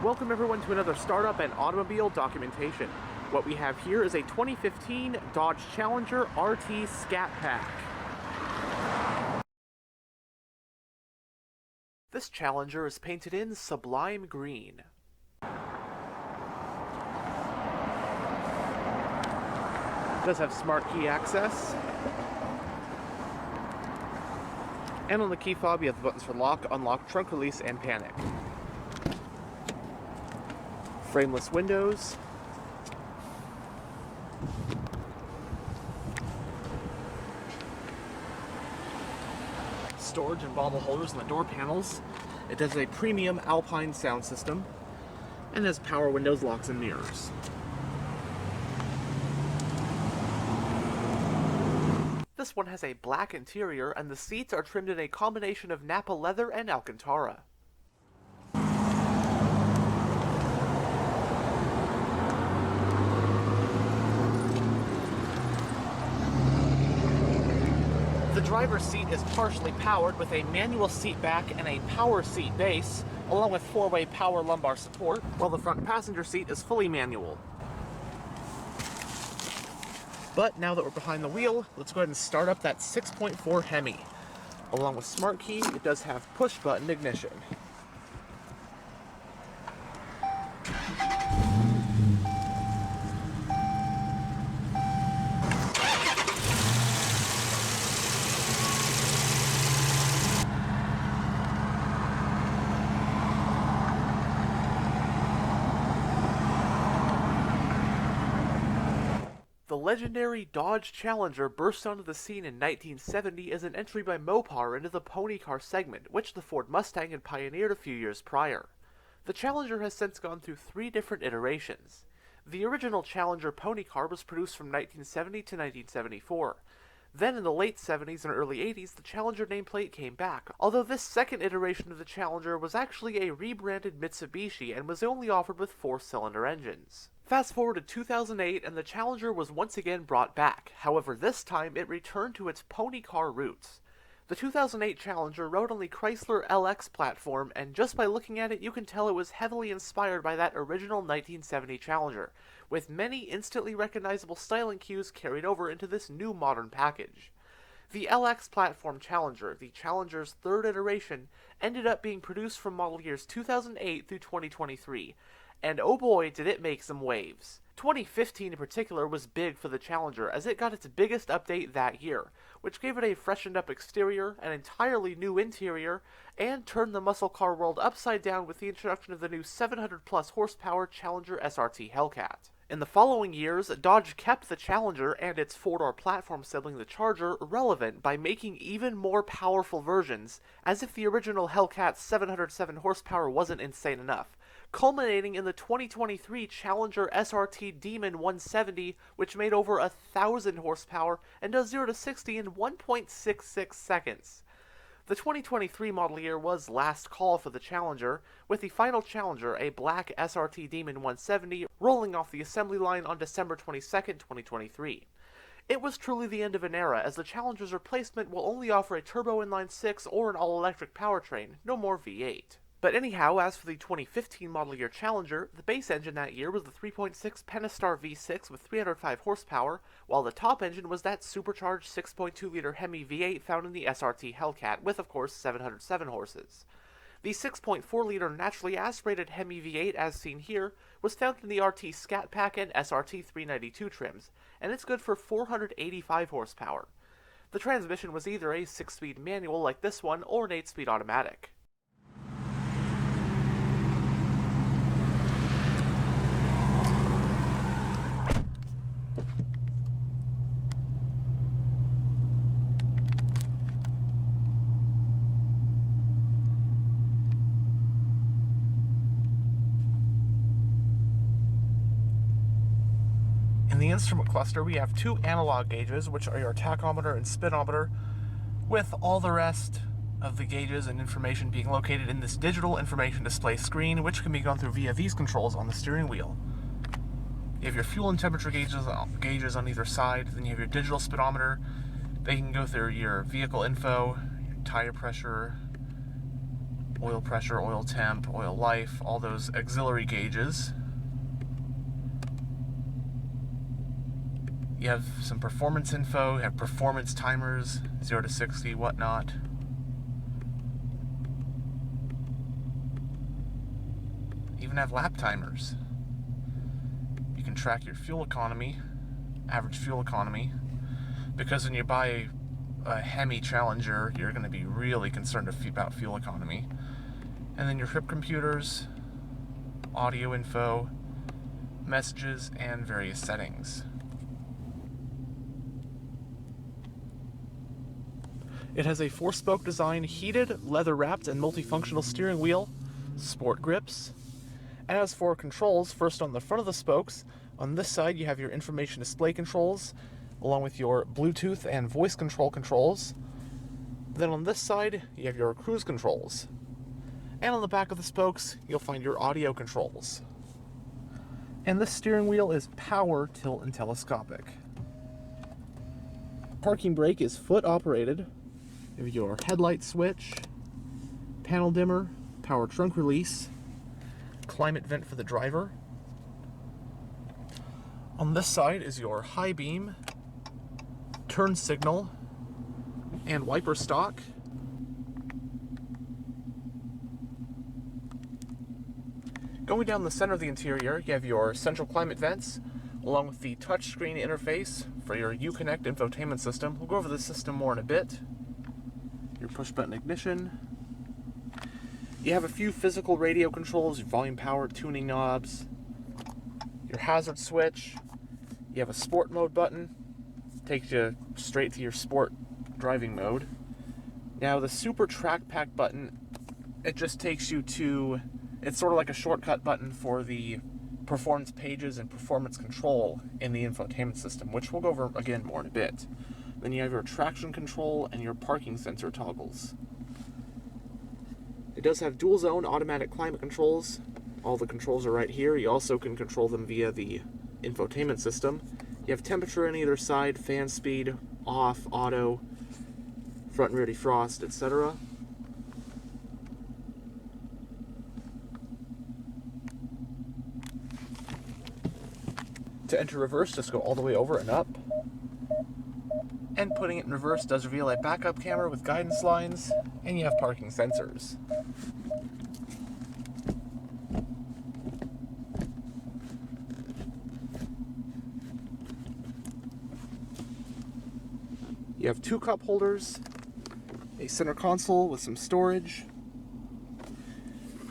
Welcome everyone to another startup and automobile documentation. What we have here is a 2015 Dodge Challenger RT Scat Pack. This Challenger is painted in sublime green. It does have smart key access. And on the key fob you have the buttons for lock, unlock, trunk release, and panic. Frameless windows. Storage and bottle holders in the door panels. It does a premium Alpine sound system and has power windows, locks, and mirrors. This one has a black interior and the seats are trimmed in a combination of Napa leather and Alcantara. The driver's seat is partially powered with a manual seat back and a power seat base, along with 4-way power lumbar support, while the front passenger seat is fully manual. But now that we're behind the wheel, let's go ahead and start up that 6.4 Hemi. Along with smart key, it does have push button ignition. The legendary Dodge Challenger burst onto the scene in 1970 as an entry by Mopar into the pony car segment, which the Ford Mustang had pioneered a few years prior. The Challenger has since gone through 3 different iterations. The original Challenger pony car was produced from 1970 to 1974. Then in the late 70s and early 80s, the Challenger nameplate came back, although this second iteration of the Challenger was actually a rebranded Mitsubishi and was only offered with 4-cylinder engines. Fast forward to 2008 and the Challenger was once again brought back, however this time it returned to its pony car roots. The 2008 Challenger rode on the Chrysler LX platform, and just by looking at it you can tell it was heavily inspired by that original 1970 Challenger, with many instantly recognizable styling cues carried over into this new modern package. The LX platform Challenger, the Challenger's 3rd iteration, ended up being produced from model years 2008 through 2023, and oh boy did it make some waves. 2015 in particular was big for the Challenger as it got its biggest update that year, which gave it a freshened up exterior, an entirely new interior, and turned the muscle car world upside down with the introduction of the new 700 plus horsepower Challenger SRT Hellcat. In the following years, Dodge kept the Challenger and its 4-door platform sibling the Charger relevant by making even more powerful versions, as if the original Hellcat's 707 horsepower wasn't insane enough, culminating in the 2023 Challenger SRT Demon 170, which made over 1,000 horsepower and does 0 to 60 in 1.66 seconds. The 2023 model year was last call for the Challenger, with the final Challenger, a black SRT Demon 170, rolling off the assembly line on December 22, 2023. It was truly the end of an era, as the Challenger's replacement will only offer a turbo inline 6 or an all-electric powertrain, no more V8. But anyhow, as for the 2015 model year Challenger, the base engine that year was the 3.6 Pentastar V6 with 305 horsepower, while the top engine was that supercharged 6.2-liter Hemi V8 found in the SRT Hellcat, with of course 707 horses. The 6.4-liter naturally aspirated Hemi V8, as seen here, was found in the RT Scat Pack and SRT 392 trims, and it's good for 485 horsepower. The transmission was either a 6-speed manual like this one, or an 8-speed automatic. In the instrument cluster, we have 2 analog gauges, which are your tachometer and speedometer, with all the rest of the gauges and information being located in this digital information display screen, which can be gone through via these controls on the steering wheel. You have your fuel and temperature gauges on either side, then you have your digital speedometer. They can go through your vehicle info, your tire pressure, oil pressure, oil temp, oil life, all those auxiliary gauges. You have some performance info, you have performance timers, 0 to 60, whatnot. Even have lap timers. You can track your fuel economy, average fuel economy, because when you buy a Hemi Challenger, you're going to be really concerned about fuel economy. And then your trip computers, audio info, messages, and various settings. It has a 4-spoke design, heated, leather-wrapped, and multifunctional steering wheel, sport grips. And as for controls, first on the front of the spokes, on this side you have your information display controls, along with your Bluetooth and voice control controls. Then on this side, you have your cruise controls. And on the back of the spokes, you'll find your audio controls. And this steering wheel is power, tilt, and telescopic. Parking brake is foot operated. You have your headlight switch, panel dimmer, power trunk release, climate vent for the driver. On this side is your high beam, turn signal, and wiper stock. Going down the center of the interior, you have your central climate vents, along with the touchscreen interface for your UConnect infotainment system. We'll go over the system more in a bit. Your push button ignition. You have a few physical radio controls, your volume, power, tuning knobs, your hazard switch. You have a sport mode button, takes you straight to your sport driving mode. Now the super track pack button, it just takes you to, it's sort of like a shortcut button for the performance pages and performance control in the infotainment system, which we'll go over again more in a bit. Then you have your traction control and your parking sensor toggles. It does have dual zone automatic climate controls. All the controls are right here. You also can control them via the infotainment system. You have temperature on either side, fan speed, off, auto, front and rear defrost, etc. To enter reverse, just go all the way over and up. And putting it in reverse does reveal a backup camera with guidance lines, and you have parking sensors. You have 2 cup holders, a center console with some storage.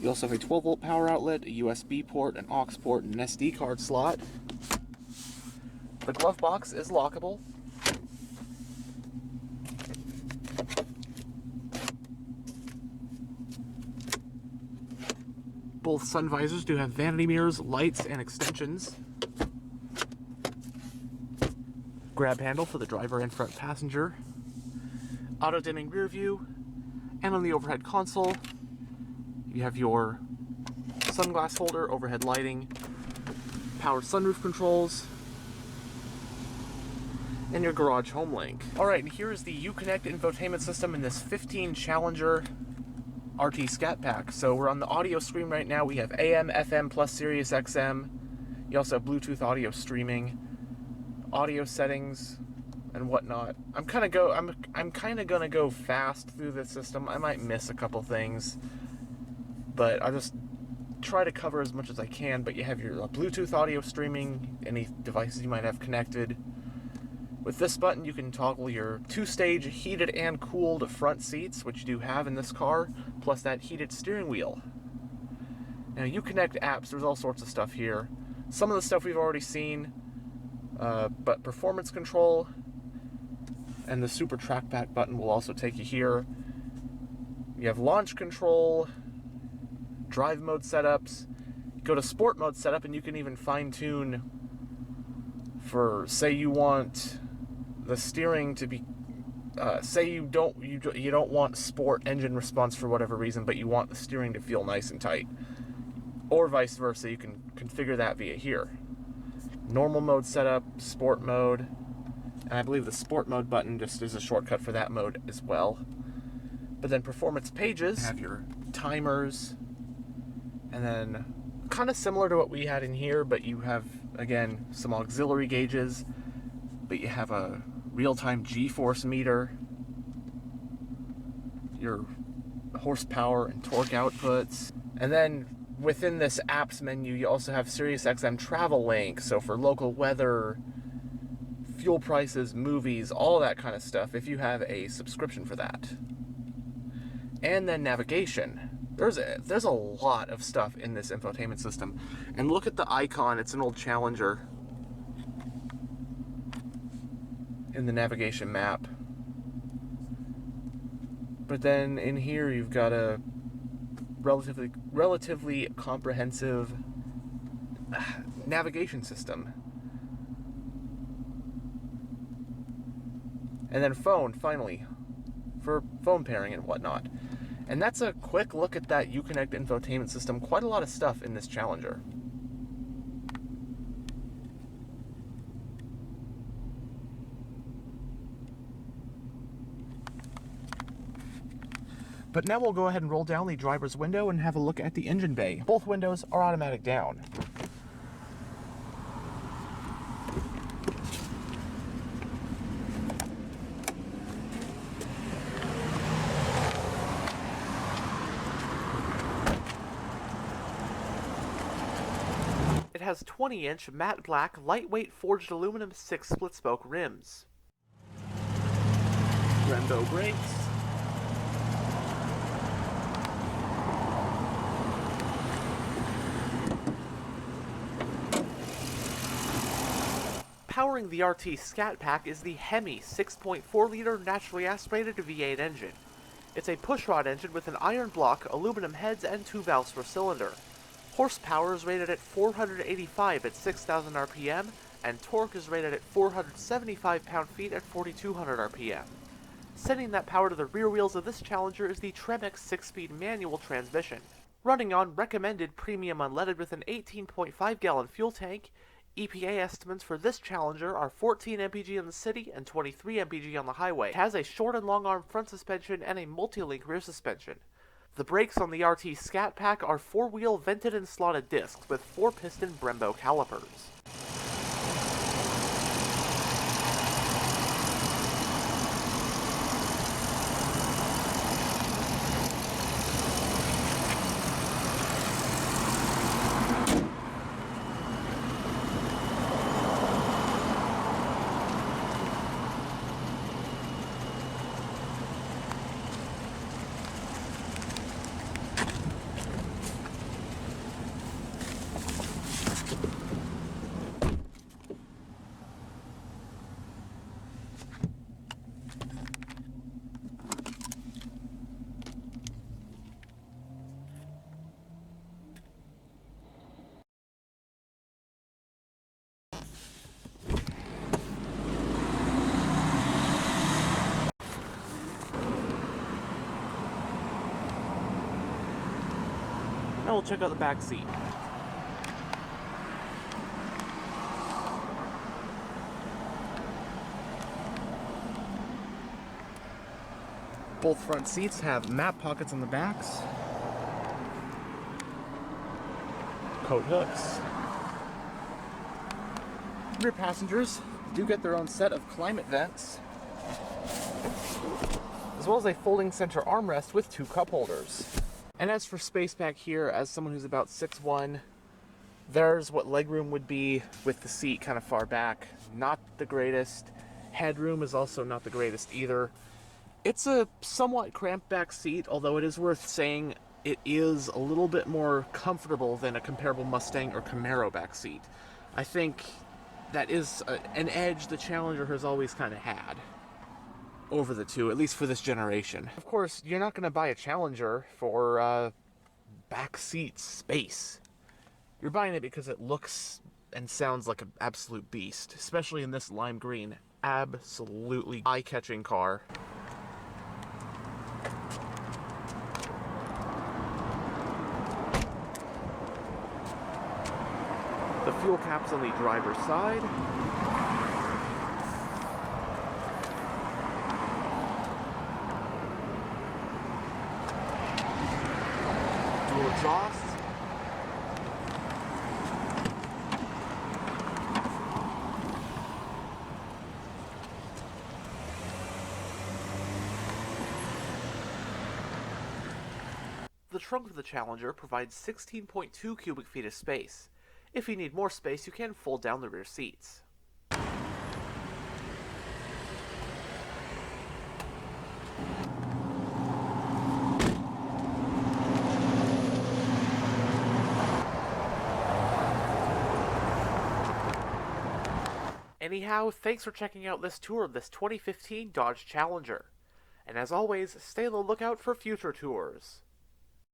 You also have a 12-volt power outlet, a USB port, an aux port, and an SD card slot. The glove box is lockable. Both sun visors do have vanity mirrors, lights, and extensions. Grab handle for the driver and front passenger. Auto-dimming rear view. And on the overhead console, you have your sunglass holder, overhead lighting, power sunroof controls, and your garage home link. Alright, and here is the UConnect infotainment system in this 15 Challenger RT Scat Pack. So we're on the audio screen right now. We have AM, FM, plus Sirius XM. You also have Bluetooth audio streaming, audio settings, and whatnot. I'm kind of gonna go fast through this system. I might miss a couple things, but I'll just try to cover as much as I can. But you have your Bluetooth audio streaming, any devices you might have connected. With this button, you can toggle your 2-stage heated and cooled front seats, which you do have in this car, plus that heated steering wheel. Now, UConnect apps, there's all sorts of stuff here. Some of the stuff we've already seen, but performance control and the super trackback button will also take you here. You have launch control, drive mode setups. Go to sport mode setup, and you can even fine-tune for, say you want the steering to be, say you don't want sport engine response for whatever reason, but you want the steering to feel nice and tight, or vice versa. You can configure that via here. Normal mode setup, sport mode, and I believe the sport mode button just is a shortcut for that mode as well. But then performance pages have your timers, and then kind of similar to what we had in here, but you have, again, some auxiliary gauges, but you have a real-time G-force meter, your horsepower and torque outputs, and then within this apps menu you also have SiriusXM travel link, so for local weather, fuel prices, movies, all that kind of stuff if you have a subscription for that. And then navigation. There's a lot of stuff in this infotainment system. And look at the icon, it's an old Challenger in the navigation map. But then in here you've got a relatively comprehensive navigation system. And then phone, finally, for phone pairing and whatnot. And that's a quick look at that UConnect infotainment system. Quite a lot of stuff in this Challenger. But now we'll go ahead and roll down the driver's window and have a look at the engine bay. Both windows are automatic down. It has 20-inch matte black lightweight forged aluminum 6 split-spoke rims. Brembo brakes. Powering the RT Scat Pack is the Hemi 6.4-liter naturally aspirated V8 engine. It's a pushrod engine with an iron block, aluminum heads, and 2 valves per cylinder. Horsepower is rated at 485 at 6,000 RPM, and torque is rated at 475 pound-feet at 4,200 RPM. Sending that power to the rear wheels of this Challenger is the Tremec 6-speed manual transmission. Running on recommended premium unleaded with an 18.5-gallon fuel tank, EPA estimates for this Challenger are 14 mpg in the city and 23 mpg on the highway. It has a short and long arm front suspension and a multi-link rear suspension. The brakes on the RT Scat Pack are 4-wheel vented and slotted discs with 4-piston Brembo calipers. Now we'll check out the back seat. Both front seats have map pockets on the backs, coat hooks. Rear passengers do get their own set of climate vents, as well as a folding center armrest with 2 cup holders. And as for space back here, as someone who's about 6'1", there's what legroom would be with the seat kind of far back. Not the greatest. Headroom is also not the greatest either. It's a somewhat cramped back seat, although it is worth saying it is a little bit more comfortable than a comparable Mustang or Camaro back seat. I think that is an edge the Challenger has always kind of had over the two, at least for this generation. Of course, you're not going to buy a Challenger for back seat space. You're buying it because it looks and sounds like an absolute beast, especially in this lime green. Absolutely eye-catching car. The fuel cap's on the driver's side. exhaust. The trunk of the Challenger provides 16.2 cubic feet of space. If you need more space, you can fold down the rear seats. Anyhow, thanks for checking out this tour of this 2015 Dodge Challenger. And as always, stay on the lookout for future tours.